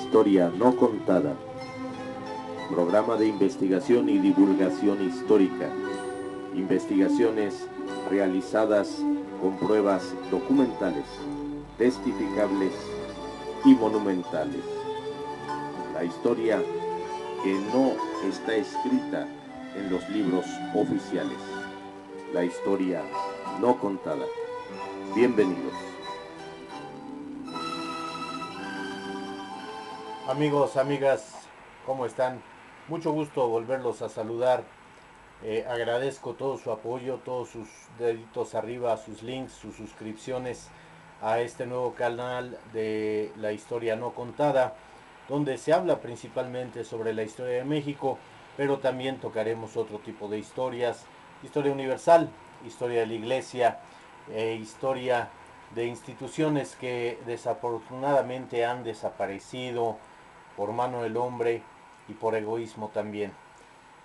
Historia no contada. Programa de investigación y divulgación histórica. Investigaciones realizadas con pruebas documentales, testificables y monumentales. La historia que no está escrita en los libros oficiales. La historia no contada. Bienvenidos. Amigos, amigas, ¿cómo están? Mucho gusto volverlos a saludar. Agradezco todo su apoyo, todos sus deditos arriba, sus links, sus suscripciones a este nuevo canal de la historia no contada, donde se habla principalmente sobre la historia de México, pero también tocaremos otro tipo de historias, historia universal, historia de la iglesia, historia de instituciones que desafortunadamente han desaparecido por mano del hombre y por egoísmo también.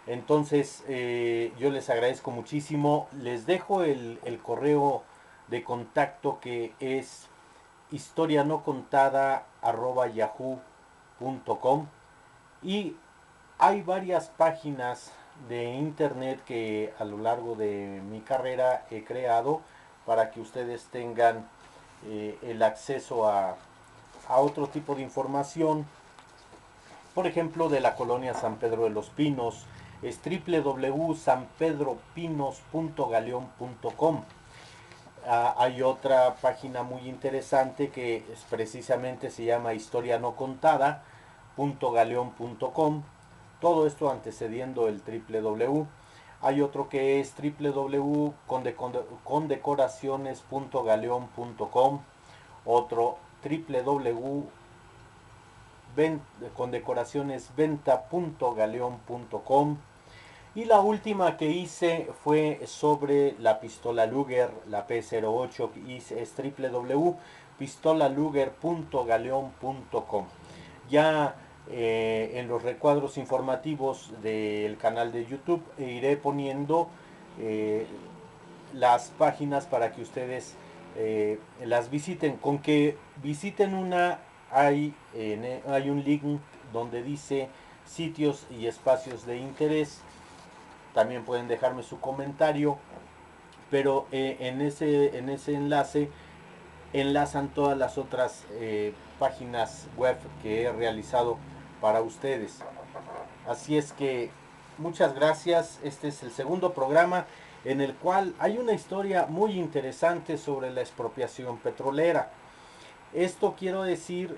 Entonces, yo les agradezco muchísimo. Les dejo el correo de contacto que es historianocontada@yahoo.com, y hay varias páginas de internet que a lo largo de mi carrera he creado para que ustedes tengan el acceso a otro tipo de información. Por ejemplo, de la colonia San Pedro de los Pinos es www.sanpedropinos.galeon.com. Hay otra página muy interesante que precisamente se llama historianocontada.galeon.com. Todo esto antecediendo el www. Hay otro que es www.condecoraciones.galeon.com. Otro www.condecoracionesventa.galeon.com. Y la última que hice fue sobre la pistola Luger, la P08, es www.pistolaluger.galeon.com. Ya en los recuadros informativos del canal de YouTube iré poniendo las páginas para que ustedes las visiten. Con que visiten una, hay un link donde dice sitios y espacios de interés. También pueden dejarme su comentario, pero en ese enlace enlazan todas las otras páginas web que he realizado para ustedes. Así es que muchas gracias. Este es el segundo programa en el cual hay una historia muy interesante sobre la expropiación petrolera. Esto quiero decir,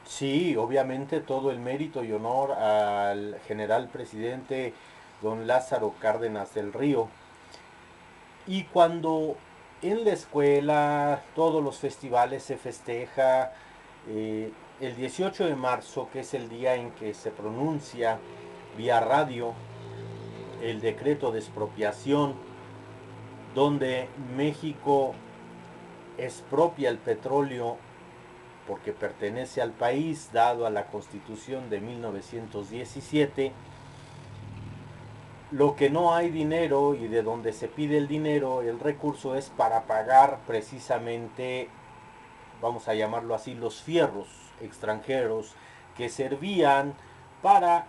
sí, obviamente todo el mérito y honor al general presidente don Lázaro Cárdenas del Río. Y cuando en la escuela, todos los festivales se festeja el 18 de marzo, que es el día en que se pronuncia vía radio el decreto de expropiación, donde México expropia el petróleo porque pertenece al país, dado a la Constitución de 1917. Lo que no hay dinero, y de donde se pide el dinero, el recurso, es para pagar precisamente, vamos a llamarlo así, los fierros extranjeros que servían para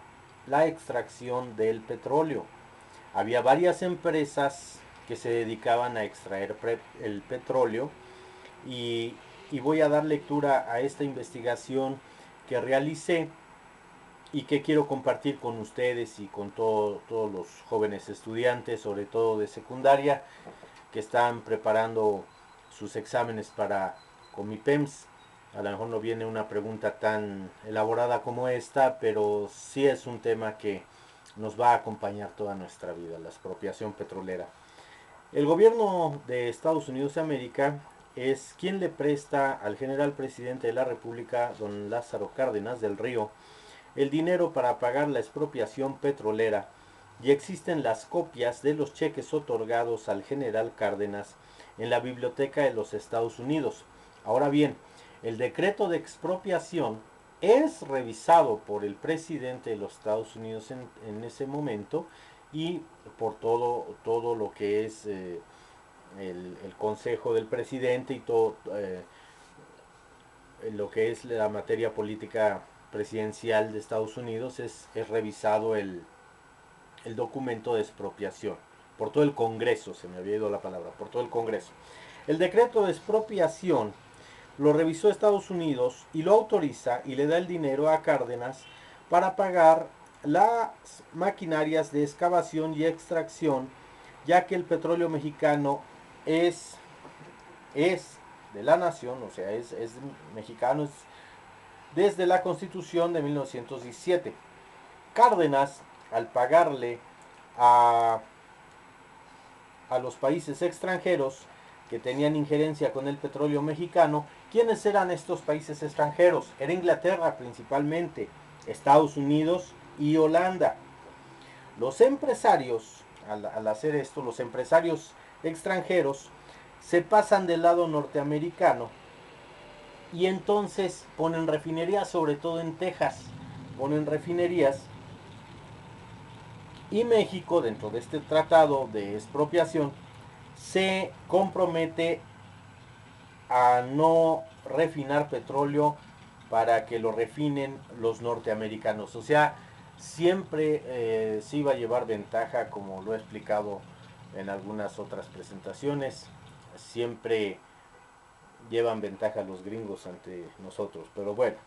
la extracción del petróleo. Había varias empresas que se dedicaban a extraer el petróleo, y, y voy a dar lectura a esta investigación que realicé y que quiero compartir con ustedes y con todos los jóvenes estudiantes, sobre todo de secundaria, que están preparando sus exámenes para Comipems. A lo mejor no viene una pregunta tan elaborada como esta, pero sí es un tema que nos va a acompañar toda nuestra vida, la expropiación petrolera. El gobierno de Estados Unidos de América es quien le presta al general presidente de la República, don Lázaro Cárdenas del Río, el dinero para pagar la expropiación petrolera, y existen las copias de los cheques otorgados al general Cárdenas en la Biblioteca de los Estados Unidos. Ahora bien, el decreto de expropiación es revisado por el presidente de los Estados Unidos en ese momento, y por todo lo que es el consejo del presidente y todo lo que es la materia política presidencial de Estados Unidos, es revisado el documento de expropiación por todo el Congreso, se me había ido la palabra, por todo el Congreso. El decreto de expropiación lo revisó Estados Unidos y lo autoriza y le da el dinero a Cárdenas para pagar las maquinarias de excavación y extracción, ya que el petróleo mexicano es de la nación, o sea, es mexicano, es desde la Constitución de 1917. Cárdenas, al pagarle a, a los países extranjeros que tenían injerencia con el petróleo mexicano, ¿quiénes eran estos países extranjeros? Era Inglaterra principalmente, Estados Unidos y Holanda. Los empresarios, al hacer esto, los empresarios extranjeros se pasan del lado norteamericano y entonces ponen refinerías, sobre todo en Texas, ponen refinerías, y México, dentro de este tratado de expropiación, se compromete a no refinar petróleo para que lo refinen los norteamericanos. O sea, siempre se iba a llevar ventaja, como lo he explicado en algunas otras presentaciones, siempre llevan ventaja los gringos ante nosotros. Pero bueno,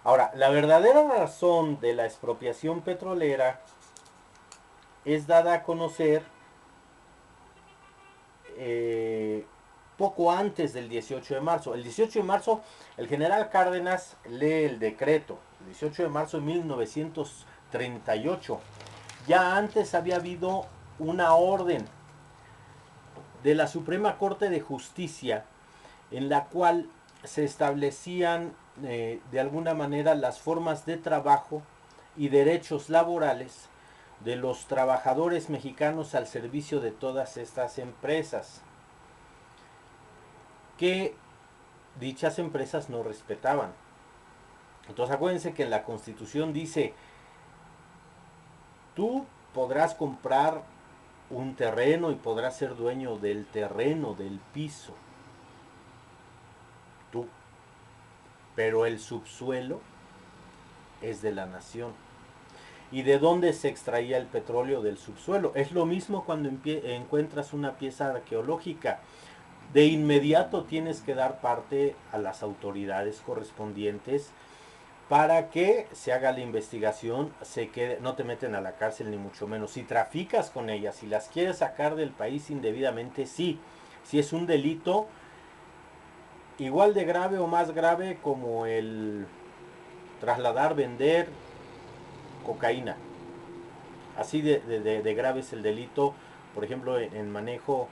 ahora, la verdadera razón de la expropiación petrolera es dada a conocer poco antes del 18 de marzo. El 18 de marzo el general Cárdenas lee el decreto, el 18 de marzo de 1938. Ya antes había habido una orden de la Suprema Corte de Justicia en la cual se establecían de alguna manera las formas de trabajo y derechos laborales de los trabajadores mexicanos al servicio de todas estas empresas, que dichas empresas no respetaban. Entonces acuérdense que en la Constitución dice, tú podrás comprar un terreno y podrás ser dueño del terreno, del piso, tú, pero el subsuelo es de la nación. ¿Y de dónde se extraía el petróleo? Del subsuelo. Es lo mismo cuando encuentras una pieza arqueológica. De inmediato tienes que dar parte a las autoridades correspondientes para que se haga la investigación, no te meten a la cárcel ni mucho menos. Si traficas con ellas, si las quieres sacar del país indebidamente, sí. Si es un delito igual de grave o más grave como el trasladar, vender cocaína. Así de grave es el delito, por ejemplo, en manejo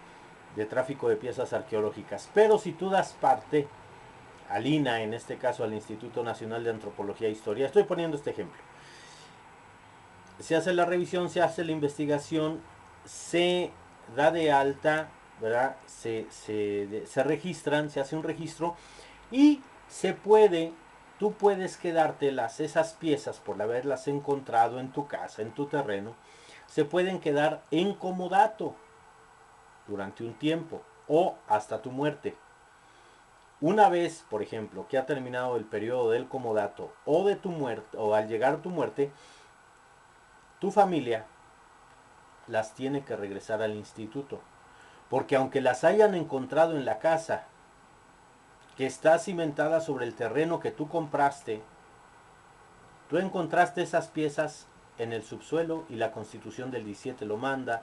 de tráfico de piezas arqueológicas. Pero si tú das parte al INAH, en este caso al Instituto Nacional de Antropología e Historia, estoy poniendo este ejemplo, se hace la revisión, se hace la investigación, se da de alta, ¿verdad? Se registran, se hace un registro y tú puedes quedarte esas piezas por haberlas encontrado en tu casa, en tu terreno, se pueden quedar en comodato durante un tiempo o hasta tu muerte. Una vez, por ejemplo, que ha terminado el periodo del comodato o de tu muerte, o al llegar a tu muerte, tu familia las tiene que regresar al instituto. Porque aunque las hayan encontrado en la casa, que está cimentada sobre el terreno que tú compraste, tú encontraste esas piezas en el subsuelo y la Constitución del 17 lo manda,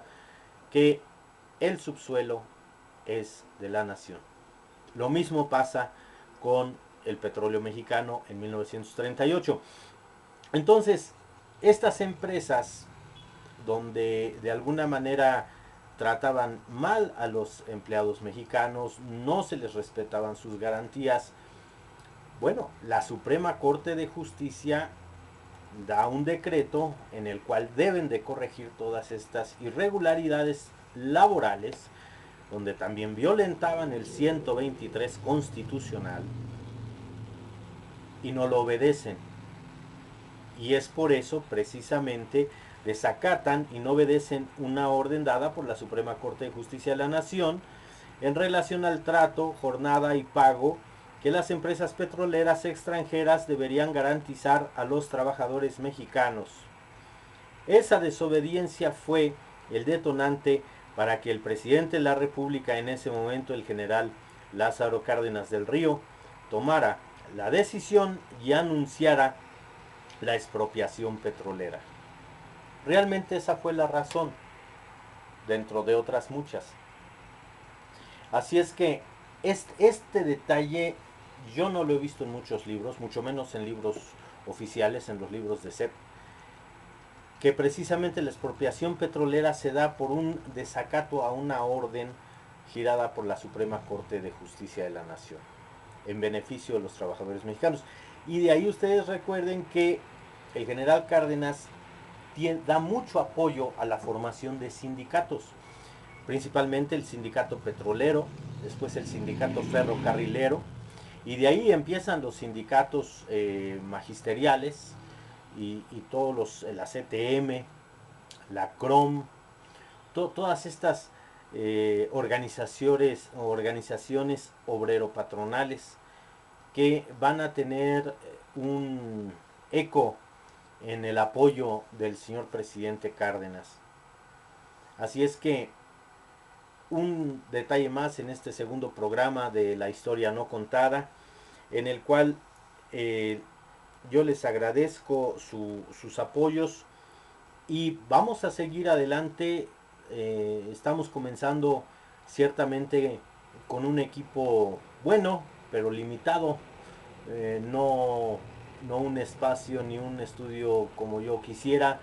que el subsuelo es de la nación. Lo mismo pasa con el petróleo mexicano en 1938. Entonces, estas empresas donde de alguna manera trataban mal a los empleados mexicanos, no se les respetaban sus garantías, bueno, la Suprema Corte de Justicia da un decreto en el cual deben de corregir todas estas irregularidades laborales, donde también violentaban el 123 constitucional y no lo obedecen. Y es por eso precisamente desacatan y no obedecen una orden dada por la Suprema Corte de Justicia de la Nación en relación al trato, jornada y pago que las empresas petroleras extranjeras deberían garantizar a los trabajadores mexicanos. Esa desobediencia fue el detonante para que el presidente de la República, en ese momento el general Lázaro Cárdenas del Río, tomara la decisión y anunciara la expropiación petrolera. Realmente esa fue la razón, dentro de otras muchas. Así es que este detalle yo no lo he visto en muchos libros, mucho menos en libros oficiales, en los libros de CEP, que precisamente la expropiación petrolera se da por un desacato a una orden girada por la Suprema Corte de Justicia de la Nación, en beneficio de los trabajadores mexicanos. Y de ahí ustedes recuerden que el general Cárdenas da mucho apoyo a la formación de sindicatos, principalmente el sindicato petrolero, después el sindicato ferrocarrilero, y de ahí empiezan los sindicatos magisteriales y todos la CTM, la CROM, todas estas organizaciones obrero-patronales que van a tener un eco en el apoyo del señor presidente Cárdenas. Así es que un detalle más en este segundo programa de La Historia No Contada, en el cual yo les agradezco sus apoyos y vamos a seguir adelante. Estamos comenzando ciertamente con un equipo bueno, pero limitado, no un espacio ni un estudio como yo quisiera,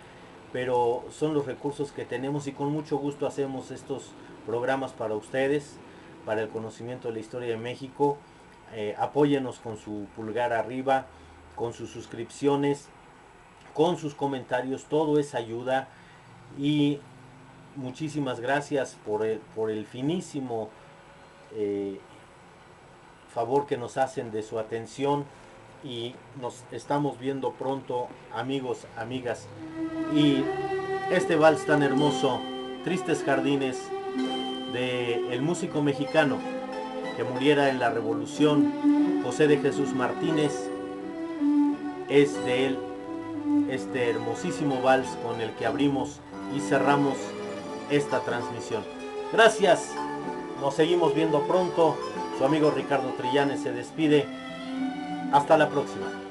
pero son los recursos que tenemos y con mucho gusto hacemos estos programas para ustedes, para el conocimiento de la historia de México. Apóyenos con su pulgar arriba, con sus suscripciones, con sus comentarios, todo es ayuda. Y muchísimas gracias por el finísimo favor que nos hacen de su atención, y nos estamos viendo pronto, amigos, amigas. Y este vals tan hermoso, Tristes Jardines, de el músico mexicano que muriera en la Revolución, José de Jesús Martínez, es de él este hermosísimo vals con el que abrimos y cerramos esta transmisión. Gracias, nos seguimos viendo pronto. Su amigo Ricardo Trillanes se despide. Hasta la próxima.